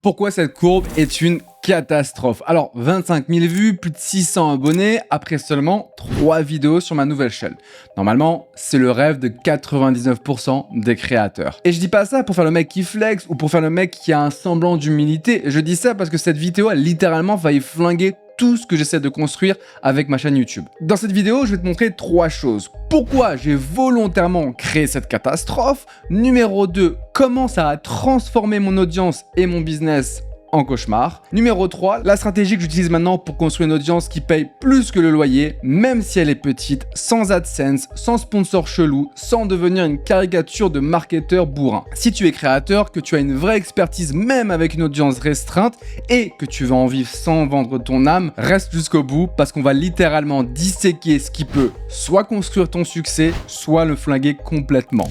Pourquoi cette courbe est une catastrophe? Alors, 25 000 vues, plus de 600 abonnés, après seulement 3 vidéos sur ma nouvelle chaîne. Normalement, c'est le rêve de 99% des créateurs. Et je dis pas ça pour faire le mec qui flex ou pour faire le mec qui a un semblant d'humilité. Je dis ça parce que cette vidéo a littéralement failli flinguer tout ce que j'essaie de construire avec ma chaîne YouTube. Dans cette vidéo, je vais te montrer 3 choses. Pourquoi j'ai volontairement créé cette catastrophe. Numéro 2, comment ça a transformé mon audience et mon business en cauchemar. Numéro 3, la stratégie que j'utilise maintenant pour construire une audience qui paye plus que le loyer, même si elle est petite, sans AdSense, sans sponsor chelou, sans devenir une caricature de marketeur bourrin. Si tu es créateur, que tu as une vraie expertise même avec une audience restreinte et que tu veux en vivre sans vendre ton âme, reste jusqu'au bout parce qu'on va littéralement disséquer ce qui peut soit construire ton succès, soit le flinguer complètement.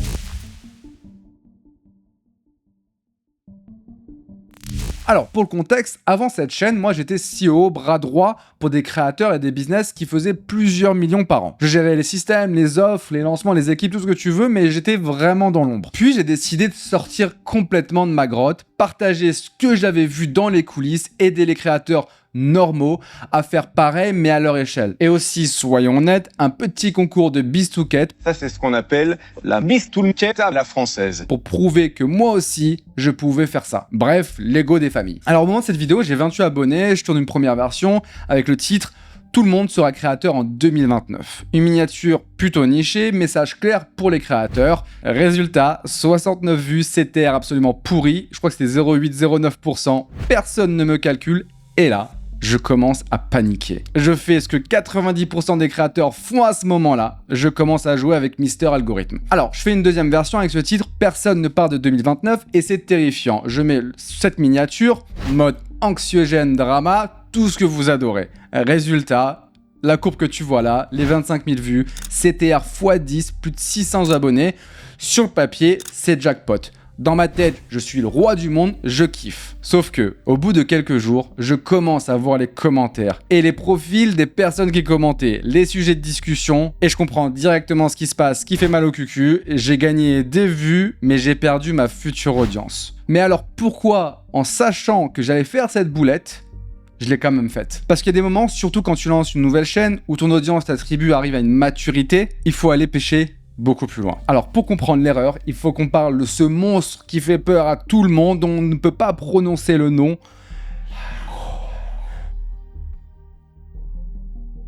Alors, pour le contexte, avant cette chaîne, moi j'étais CEO, bras droit pour des créateurs et des business qui faisaient plusieurs millions par an. Je gérais les systèmes, les offres, les lancements, les équipes, tout ce que tu veux, mais j'étais vraiment dans l'ombre. Puis j'ai décidé de sortir complètement de ma grotte, partager ce que j'avais vu dans les coulisses, aider les créateurs normaux à faire pareil mais à leur échelle. Et aussi, soyons honnêtes, un petit concours de Biz2Ket. Ça, c'est ce qu'on appelle la Biz2Ket à la française. Pour prouver que moi aussi, je pouvais faire ça. Bref, l'ego des familles. Alors au moment de cette vidéo, j'ai 28 abonnés, je tourne une première version avec le titre « Tout le monde sera créateur en 2029 ». Une miniature plutôt nichée, message clair pour les créateurs. Résultat, 69 vues, CTR absolument pourri. Je crois que c'était 0,8-0,9%. Personne ne me calcule. Et là, je commence à paniquer. Je fais ce que 90% des créateurs font à ce moment-là. Je commence à jouer avec Mister Algorithme. Alors, je fais une deuxième version avec ce titre « Personne ne part de 2029 » et c'est terrifiant. Je mets cette miniature, mode anxiogène, drama, tout ce que vous adorez. Résultat, la courbe que tu vois là, les 25 000 vues, CTR x 10, plus de 600 abonnés. Sur le papier, c'est jackpot. Dans ma tête, je suis le roi du monde, je kiffe. Sauf que, au bout de quelques jours, je commence à voir les commentaires et les profils des personnes qui commentaient, les sujets de discussion, et je comprends directement ce qui se passe, ce qui fait mal au cucu. J'ai gagné des vues, mais j'ai perdu ma future audience. Mais alors pourquoi, en sachant que j'allais faire cette boulette, je l'ai quand même faite? Parce qu'il y a des moments, surtout quand tu lances une nouvelle chaîne, où ton audience, ta tribu arrive à une maturité, il faut aller pêcher beaucoup plus loin. Alors pour comprendre l'erreur, il faut qu'on parle de ce monstre qui fait peur à tout le monde, dont on ne peut pas prononcer le nom.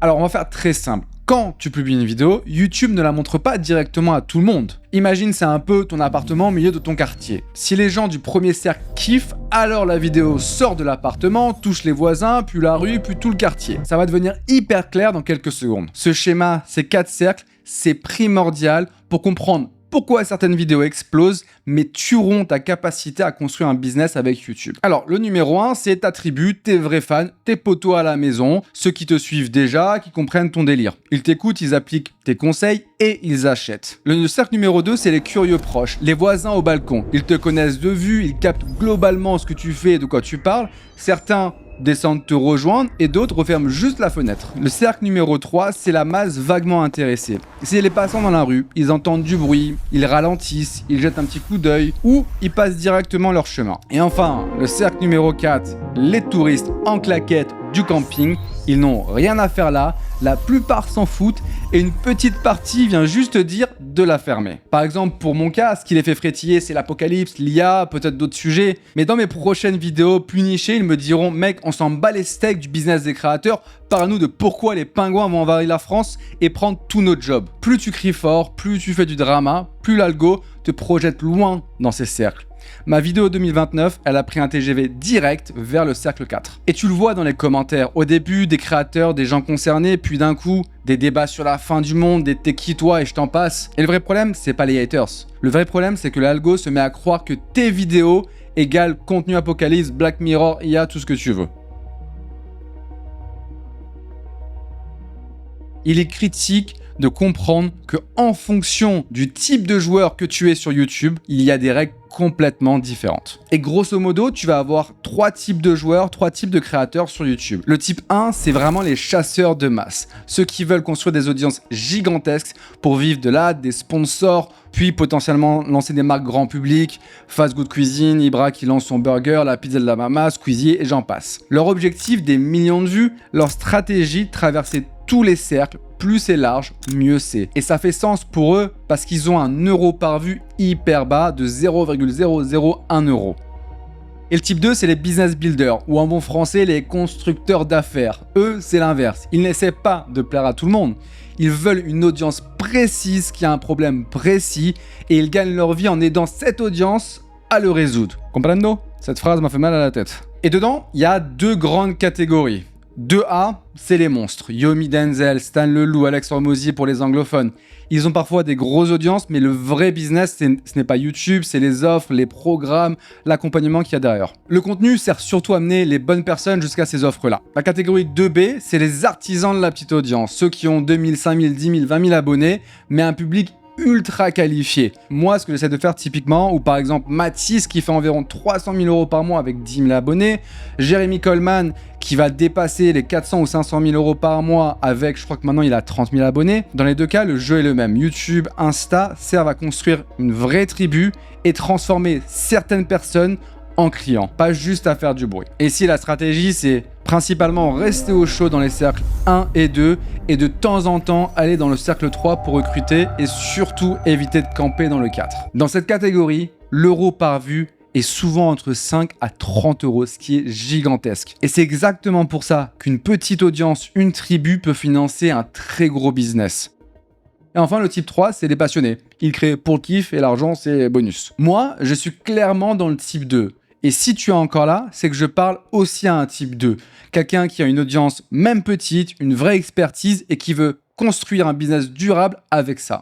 Alors on va faire très simple. Quand tu publies une vidéo, YouTube ne la montre pas directement à tout le monde. Imagine, c'est un peu ton appartement au milieu de ton quartier. Si les gens du premier cercle kiffent, alors la vidéo sort de l'appartement, touche les voisins, puis la rue, puis tout le quartier. Ça va devenir hyper clair dans quelques secondes. Ce schéma, ces 4 cercles, c'est primordial pour comprendre pourquoi certaines vidéos explosent, mais tueront ta capacité à construire un business avec YouTube. Alors, le numéro 1, c'est ta tribu, tes vrais fans, tes potos à la maison, ceux qui te suivent déjà, qui comprennent ton délire. Ils t'écoutent, ils appliquent tes conseils et ils achètent. Le cercle numéro 2, c'est les curieux proches, les voisins au balcon. Ils te connaissent de vue, ils captent globalement ce que tu fais et de quoi tu parles. Certains descendent te rejoindre et d'autres referment juste la fenêtre. Le cercle numéro 3, c'est la masse vaguement intéressée. C'est les passants dans la rue, ils entendent du bruit, ils ralentissent, ils jettent un petit coup d'œil ou ils passent directement leur chemin. Et enfin, le cercle numéro 4, les touristes en claquette du camping, ils n'ont rien à faire là, la plupart s'en foutent et une petite partie vient juste dire de la fermer. Par exemple, pour mon cas, ce qui les fait frétiller, c'est l'apocalypse, l'IA, peut-être d'autres sujets. Mais dans mes prochaines vidéos plus nichées, ils me diront « Mec, on s'en bat les steaks du business des créateurs, parle-nous de pourquoi les pingouins vont envahir la France et prendre tous nos jobs. » Plus tu cries fort, plus tu fais du drama, plus l'algo te projette loin dans ces cercles. Ma vidéo 2029, elle a pris un TGV direct vers le cercle 4. Et tu le vois dans les commentaires, au début des créateurs, des gens concernés, puis d'un coup, des débats sur la fin du monde, des t'es qui toi et je t'en passe. Et le vrai problème, c'est pas les haters. Le vrai problème, c'est que l'algo se met à croire que tes vidéos égale contenu apocalypse, Black Mirror, IA, tout ce que tu veux. Il est critique de comprendre que en fonction du type de joueur que tu es sur YouTube, il y a des règles complètement différentes. Et grosso modo, tu vas avoir 3 types de joueurs, 3 types de créateurs sur YouTube. Le type 1, c'est vraiment les chasseurs de masse. Ceux qui veulent construire des audiences gigantesques pour vivre de là, des sponsors, puis potentiellement lancer des marques grand public, Fast Good Cuisine, Ibra qui lance son burger, la pizza de la mama, Squeezie et j'en passe. Leur objectif, des millions de vues, leur stratégie, traverser tous les cercles, plus c'est large, mieux c'est. Et ça fait sens pour eux parce qu'ils ont un euro par vue hyper bas de 0,001 euro. Et le type 2, c'est les business builders, ou en bon français, les constructeurs d'affaires. Eux, c'est l'inverse. Ils n'essaient pas de plaire à tout le monde. Ils veulent une audience précise qui a un problème précis et ils gagnent leur vie en aidant cette audience à le résoudre. Comprendo? Cette phrase m'a fait mal à la tête. Et dedans, il y a 2 grandes catégories. 2A, c'est les monstres. Yomi Denzel, Stan Leloup, Alex Hormozy pour les anglophones. Ils ont parfois des grosses audiences, mais le vrai business, ce n'est pas YouTube, c'est les offres, les programmes, l'accompagnement qu'il y a derrière. Le contenu sert surtout à amener les bonnes personnes jusqu'à ces offres-là. La catégorie 2B, c'est les artisans de la petite audience. Ceux qui ont 2000, 5000, 10 000, 20 000 abonnés, mais un public ultra qualifié. Moi, ce que j'essaie de faire typiquement, ou par exemple Mathis qui fait environ 300 000 euros par mois avec 10 000 abonnés, Jérémy Coleman qui va dépasser les 400 ou 500 000 euros par mois avec, je crois que maintenant il a 30 000 abonnés. Dans les deux cas, le jeu est le même. YouTube, Insta servent à construire une vraie tribu et transformer certaines personnes en clients, pas juste à faire du bruit. Et si la stratégie, c'est principalement rester au chaud dans les cercles 1 et 2 et de temps en temps aller dans le cercle 3 pour recruter et surtout éviter de camper dans le 4. Dans cette catégorie, l'euro par vue est souvent entre 5 à 30 euros, ce qui est gigantesque. Et c'est exactement pour ça qu'une petite audience, une tribu peut financer un très gros business. Et enfin, le type 3, c'est les passionnés. Ils créent pour le kiff et l'argent, c'est bonus. Moi, je suis clairement dans le type 2. Et si tu es encore là, c'est que je parle aussi à un type 2. Quelqu'un qui a une audience même petite, une vraie expertise et qui veut construire un business durable avec ça.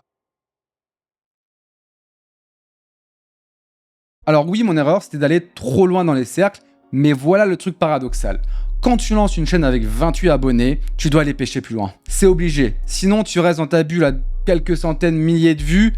Alors oui, mon erreur, c'était d'aller trop loin dans les cercles, mais voilà le truc paradoxal. Quand tu lances une chaîne avec 28 abonnés, tu dois aller pêcher plus loin. C'est obligé. Sinon, tu restes dans ta bulle à quelques centaines, milliers de vues,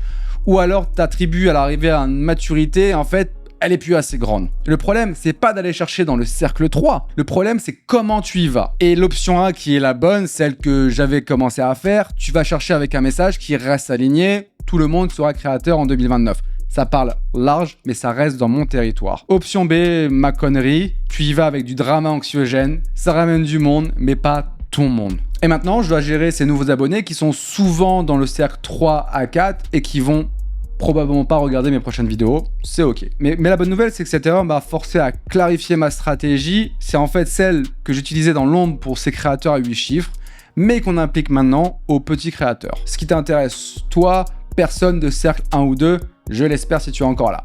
ou alors ta tribu, à l'arrivée à une maturité, en fait, elle est plus assez grande. Le problème, c'est pas d'aller chercher dans le cercle 3. Le problème, c'est comment tu y vas. Et l'option A qui est la bonne, celle que j'avais commencé à faire, tu vas chercher avec un message qui reste aligné. Tout le monde sera créateur en 2029. Ça parle large, mais ça reste dans mon territoire. Option B, ma connerie. Tu y vas avec du drama anxiogène. Ça ramène du monde, mais pas ton monde. Et maintenant, je dois gérer ces nouveaux abonnés qui sont souvent dans le cercle 3 à 4 et qui vont probablement pas regarder mes prochaines vidéos, c'est ok. Mais la bonne nouvelle, c'est que cette erreur m'a forcé à clarifier ma stratégie. C'est en fait celle que j'utilisais dans l'ombre pour ces créateurs à 8 chiffres, mais qu'on implique maintenant aux petits créateurs. Ce qui t'intéresse, toi, personne de cercle 1 ou 2, je l'espère si tu es encore là.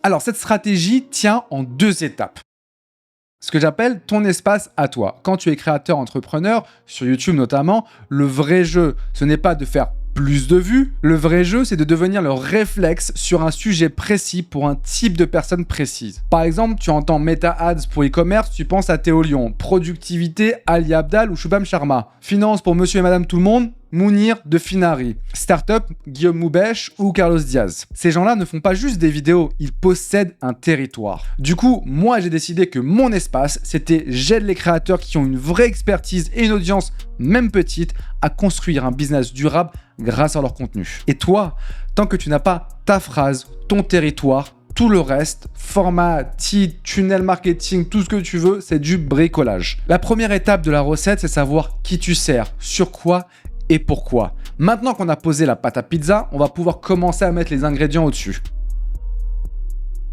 Alors, cette stratégie tient en 2 étapes. Ce que j'appelle ton espace à toi. Quand tu es créateur entrepreneur, sur YouTube notamment, le vrai jeu, ce n'est pas de faire plus de vues. Le vrai jeu, c'est de devenir le réflexe sur un sujet précis pour un type de personne précise. Par exemple, tu entends Meta Ads pour e-commerce, tu penses à Théo Lyon. Productivité, Ali Abdal ou Shubham Sharma. Finance pour monsieur et madame tout le monde, Mounir de Finari. Startup, Guillaume Moubèche ou Carlos Diaz. Ces gens-là ne font pas juste des vidéos, ils possèdent un territoire. Du coup, moi j'ai décidé que mon espace, c'était j'aide les créateurs qui ont une vraie expertise et une audience, même petite, à construire un business durable grâce à leur contenu. Et toi, tant que tu n'as pas ta phrase, ton territoire, tout le reste, format, titre, tunnel marketing, tout ce que tu veux, c'est du bricolage. La première étape de la recette, c'est savoir qui tu sers, sur quoi et pourquoi. Maintenant qu'on a posé la pâte à pizza, on va pouvoir commencer à mettre les ingrédients au-dessus.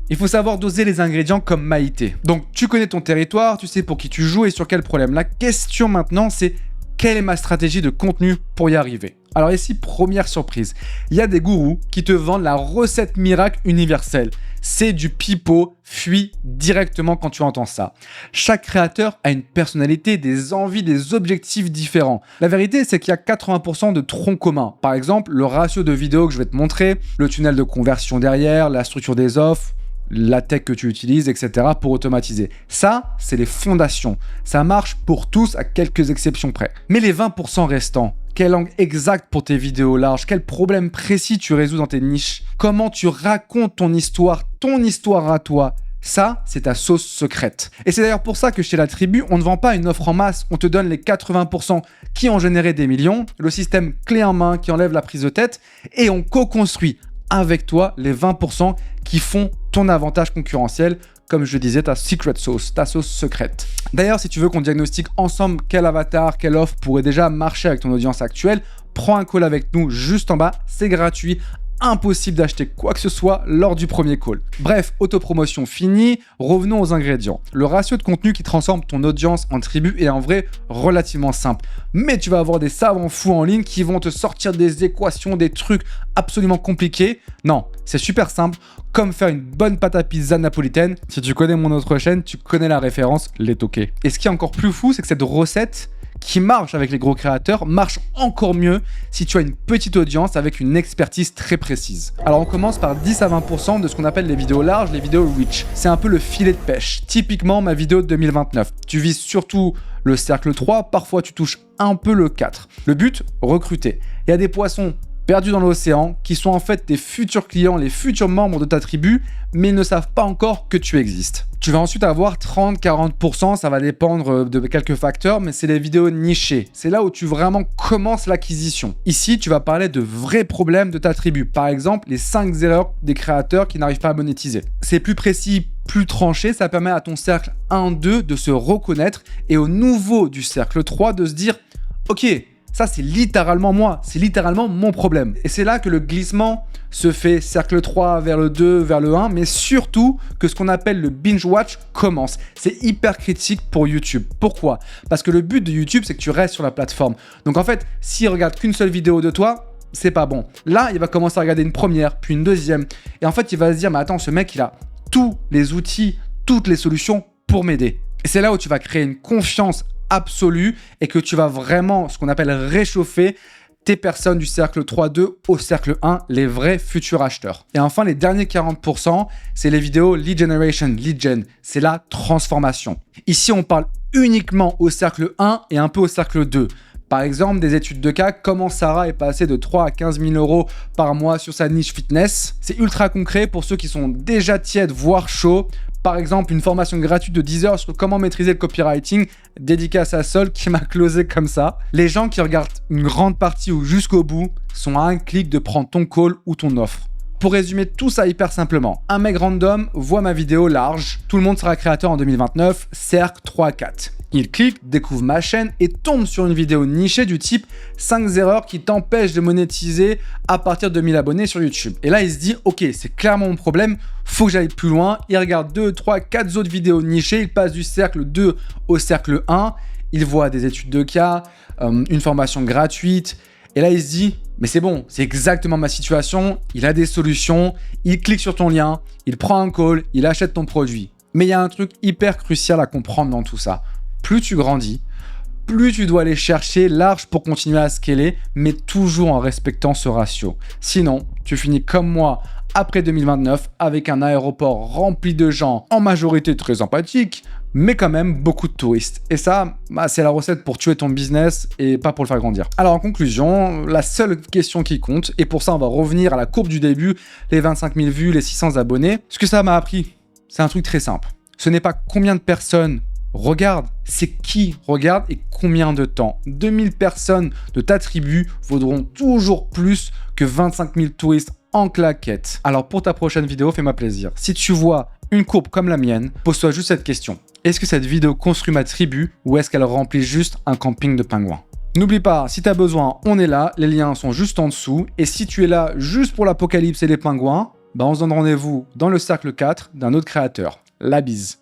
Il faut savoir doser les ingrédients comme Maïté. Donc, tu connais ton territoire, tu sais pour qui tu joues et sur quel problème. La question maintenant, c'est quelle est ma stratégie de contenu pour y arriver? Alors ici, première surprise, il y a des gourous qui te vendent la recette miracle universelle. C'est du pipeau, fuis directement quand tu entends ça. Chaque créateur a une personnalité, des envies, des objectifs différents. La vérité, c'est qu'il y a 80% de troncs communs. Par exemple, le ratio de vidéos que je vais te montrer, le tunnel de conversion derrière, la structure des offres, la tech que tu utilises, etc. pour automatiser. Ça, c'est les fondations. Ça marche pour tous à quelques exceptions près. Mais les 20% restants, Quel angle exact pour tes vidéos larges? Quel problème précis tu résous dans tes niches? Comment tu racontes ton histoire à toi? Ça, c'est ta sauce secrète. Et c'est d'ailleurs pour ça que chez La Tribu, on ne vend pas une offre en masse, on te donne les 80% qui ont généré des millions, le système clé en main qui enlève la prise de tête, et on co-construit avec toi les 20% qui font ton avantage concurrentiel, comme je le disais, ta secret sauce, ta sauce secrète. D'ailleurs, si tu veux qu'on diagnostique ensemble quel avatar, quelle offre pourrait déjà marcher avec ton audience actuelle, prends un call avec nous juste en bas, c'est gratuit. Impossible d'acheter quoi que ce soit lors du premier call. Bref, autopromotion finie, revenons aux ingrédients. Le ratio de contenu qui transforme ton audience en tribu est en vrai relativement simple. Mais tu vas avoir des savants fous en ligne qui vont te sortir des équations, des trucs absolument compliqués. Non, c'est super simple, comme faire une bonne pâte à pizza napolitaine. Si tu connais mon autre chaîne, tu connais la référence, les toqués. Et ce qui est encore plus fou, c'est que cette recette qui marche avec les gros créateurs marche encore mieux si tu as une petite audience avec une expertise très précise. Alors on commence par 10 à 20% de ce qu'on appelle les vidéos larges, les vidéos reach. C'est un peu le filet de pêche. Typiquement ma vidéo de 2029. Tu vises surtout le cercle 3, parfois tu touches un peu le 4. Le but, recruter. Il y a des poissons perdus dans l'océan qui sont en fait tes futurs clients, les futurs membres de ta tribu, mais ils ne savent pas encore que tu existes. Tu vas ensuite avoir 30-40%, ça va dépendre de quelques facteurs, mais c'est les vidéos nichées. C'est là où tu vraiment commences l'acquisition. Ici, tu vas parler de vrais problèmes de ta tribu. Par exemple, les 5 erreurs des créateurs qui n'arrivent pas à monétiser. C'est plus précis, plus tranché, ça permet à ton cercle 1-2 de se reconnaître et au nouveau du cercle 3 de se dire « Ok, ça, c'est littéralement moi, c'est littéralement mon problème. » Et c'est là que le glissement se fait, cercle 3 vers le 2, vers le 1, mais surtout que ce qu'on appelle le binge watch commence. C'est hyper critique pour YouTube. Pourquoi? Parce que le but de YouTube, c'est que tu restes sur la plateforme. Donc en fait, s'il regarde qu'une seule vidéo de toi, c'est pas bon. Là, il va commencer à regarder une première, puis une deuxième. Et en fait, il va se dire, mais attends, ce mec, il a tous les outils, toutes les solutions pour m'aider. Et c'est là où tu vas créer une confiance absolue et que tu vas vraiment, ce qu'on appelle réchauffer tes personnes du cercle 3-2 au cercle 1, les vrais futurs acheteurs. Et enfin, les derniers 40%, c'est les vidéos lead generation, lead gen. C'est la transformation. Ici, on parle uniquement au cercle 1 et un peu au cercle 2. Par exemple, des études de cas, comment Sarah est passée de 3 à 15 000 euros par mois sur sa niche fitness. C'est ultra concret pour ceux qui sont déjà tièdes, voire chauds. Par exemple, une formation gratuite de 10 heures sur comment maîtriser le copywriting, dédicace à Sol qui m'a closé comme ça. Les gens qui regardent une grande partie ou jusqu'au bout sont à un clic de prendre ton call ou ton offre. Pour résumer tout ça hyper simplement, un mec random voit ma vidéo large, tout le monde sera créateur en 2029, cercle 3-4. Il clique, découvre ma chaîne et tombe sur une vidéo nichée du type 5 erreurs qui t'empêchent de monétiser à partir de 1000 abonnés sur YouTube. Et là, il se dit, ok, c'est clairement mon problème, faut que j'aille plus loin. Il regarde 2, 3, 4 autres vidéos nichées, il passe du cercle 2 au cercle 1, il voit des études de cas, une formation gratuite, et là, il se dit, mais c'est bon, c'est exactement ma situation, il a des solutions, il clique sur ton lien, il prend un call, il achète ton produit. Mais il y a un truc hyper crucial à comprendre dans tout ça. Plus tu grandis, plus tu dois aller chercher large pour continuer à scaler, mais toujours en respectant ce ratio. Sinon, tu finis comme moi après 2029 avec un aéroport rempli de gens, en majorité très empathiques, mais quand même beaucoup de touristes. Et ça, c'est la recette pour tuer ton business et pas pour le faire grandir. Alors en conclusion, la seule question qui compte, et pour ça on va revenir à la courbe du début, les 25 000 vues, les 600 abonnés. Ce que ça m'a appris, c'est un truc très simple. Ce n'est pas combien de personnes regardent, c'est qui regarde et combien de temps. 2000 personnes de ta tribu vaudront toujours plus que 25 000 touristes en claquette. Alors pour ta prochaine vidéo, fais-moi plaisir. Si tu vois une courbe comme la mienne, pose-toi juste cette question. Est-ce que cette vidéo construit ma tribu ou est-ce qu'elle remplit juste un camping de pingouins? N'oublie pas, si tu as besoin, on est là, les liens sont juste en dessous. Et si tu es là juste pour l'apocalypse et les pingouins, on se donne rendez-vous dans le cercle 4 d'un autre créateur. La bise.